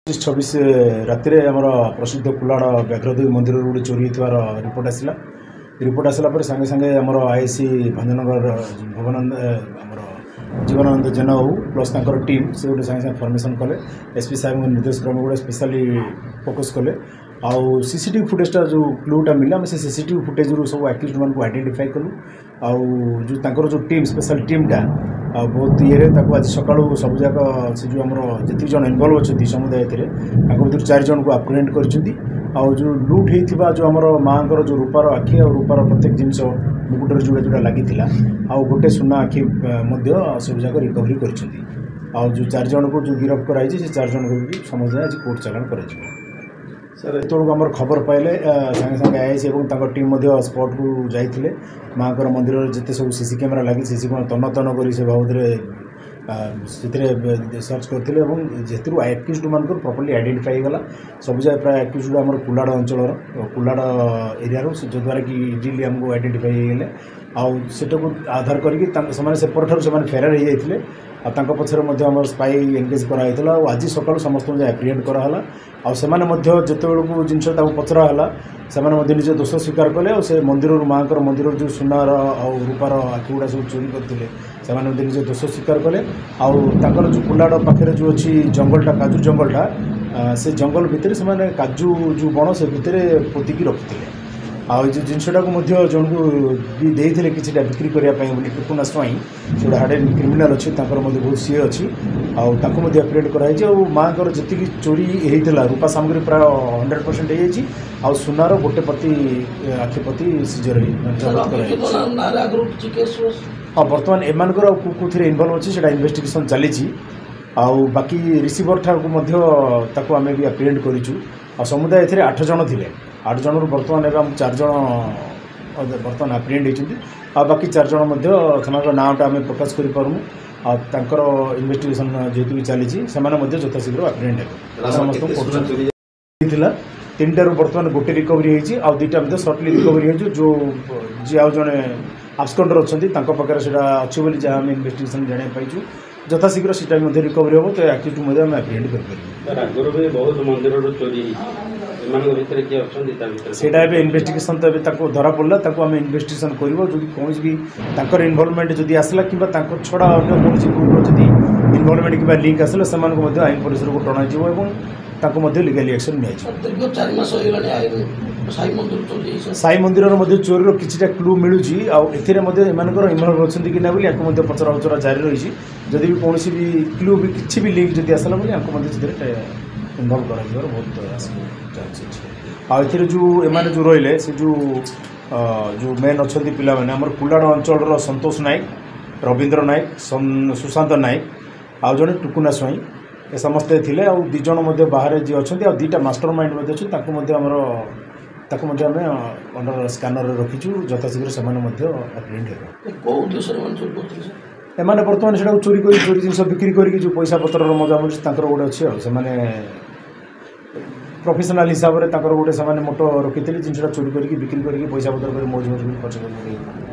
26 ରାତିରେ ଆମର ପ୍ରସିଦ୍ଧ କୁଲାଡ଼ ବ୍ୟାଘ୍ରଦେବୀ ମନ୍ଦିରରୁ ଗୋଟେ ଚୋରି ହୋଇଥିବାର ରିପୋର୍ଟ ଆସିଲା ପରେ ସାଙ୍ଗେ ସାଙ୍ଗେ ଆମର ଆଇଏସି ଭଞ୍ଜନଗର ଆମର ଜୀବନାନନ୍ଦ ଜେନ ହେଉ ପ୍ଲସ୍ ତାଙ୍କର ଟିମ୍ ସେ ଗୋଟେ ସାଙ୍ଗେ ସାଙ୍ଗେ ଫର୍ମେସନ୍ କଲେ ଏସ୍ପି ସାହେବଙ୍କ ନିର୍ଦ୍ଦେଶ କ୍ରମେ ଗୋଟେ ସ୍ପେଶାଲି ଫୋକସ୍ କଲେ ଆଉ सीसीटीवी फुटेजटा जो क्लूटा मिला आम से सीसीटीवी फुटेजरू सब आक्यूज मानक आइडेंटिफाई कलु आउ जो तांकर जो टीम स्पेशल टीमटा बहुत ये आज सका सब जाक से जो आम जी जन इनवल्व अच्छा समुदाय भर 4 जन को अप्रिहेंड कर जो लुट होता जो आम माँ जो रूपार आखि और रूपार प्रत्येक जिनस मुकुटर जोड़ा जोड़ा लगी आउ गोटे सुना आखि सब जाक रिकवरी कर जो 4 जन को जो गिरफ्त कराई से 4 जन को भी समझ आज कोर्ट चालाण कर सर जो आम खबर पाइले सागे सागे आईएसी और टीम स्पॉट को जाते माँ मंदिर जिते सब सीसी कैमेरा लगी सीसी तन्न तन्न कर से बाबद सर्च करते जेहतु आक्यूज मान प्रॉपर्ली आइडेंटिफाई गला सब जगह प्राय आक्यूज आम कुलाड़ अंचल कुलाड़ एरिया जो द्वारा कि इजिली आमको आइडेंटिफाई होगले आटा को आधार करके फेरार हो जाते पछरे आम स्पाई एंगेज कराइला आज सका समस्त एप्रिहेंड कराला जिते बेलू जिनस पचरा से निज दोष स्वीकार कले से मंदिर माँ मंदिर जो सुनार रूपार आखि गुड़ा सब चोरी करते से निज दोष स्वीकार कले आउर जो कुलाड़ पाखे जो अच्छी जंगलटा काजू जंगलटा से जंगल भितर से काजू जो बण से भितर पोतिकी रखी आउ जिनसटा को जन को भी देते कि बिक्री करने टुकुना स्वाई से हार्ड क्रिमिनाल अच्छी बहुत सी अच्छी आप्रिहेंड कराई माँ जी चोरी होता रूपा सामग्री प्राय 100% हो सुनार गोटे प्रति आखिपति सीजर हाँ बर्तमान एम कौन इनवल्व अच्छी से इन्वेस्टिगेशन चली बाकी रिसीवर ठाक आम भी एप्रिहेंड करूँ समुदाय 8 जन थे 8 जन बर्तमान एवं 4 जन बर्तमान एप्रिहेंड होती बाकी 4 जन नाँटा आम प्रकाश करूँ इन्वेस्टिगेशन जेहेतु भी चली यथाशीघ्र एप्रिहेंड हे समस्त 3टारू बर्तमान गोटे रिकवरी होती आउ 2टा सर्टली रिकवरी हो जो जी आउ जड़े आब्सकंडर अच्छा पाखे अच्छे बोली जहाँ आम इन्वेस्टिगेशन जाना पाइचु यथाशीघ्र सीटा रिकवरी हम तो आक्यूज आम एप्रिहेंड कर इन्वेस्टिगेशन तो धरा पड़ा आम इन्वेस्टिगेशन कर कौन भी इनवल्वमेंट जदि आसला कि छड़ा अन्य कौन जदि इनवल्वमेंट कि लिंक आसला से आईन परिसर को टणाई लीगल एक्शन साई मंदिर चोरी किसी क्लू मिलूँ एमर इनवल्व अच्छा कि ना बोली पचरा उचरा जारी रही जदि भी कौन भी क्लू भी किसी भी लिंक जदि आसला बोली इनवल्व कर बहुत चांस अच्छे जो एम जो रही से जो मेन अच्छा पिला आम कुलाड़ अंचल संतोष नायक रवींद्र नायक सुशांत नायक आउ जड़े टुकुना स्वाई ए समस्ते थे आ 2 जन बाहर जी अच्छा 2टा मास्टर माइंड अच्छे आम अंडर स्कानर रखीचु यथाशीघ्र से एप्रिहेंड एमाने बर्तमान से चोरी जिन बिक्री करके जो पैसा पतर मजा मिलूँ गोटे अच्छे से प्रोफेशनल हिसाब से गोटे से मोटो रखी जिनसा चोरी करके बिक्री करके पैसा पतर मौज मौज खर्च कर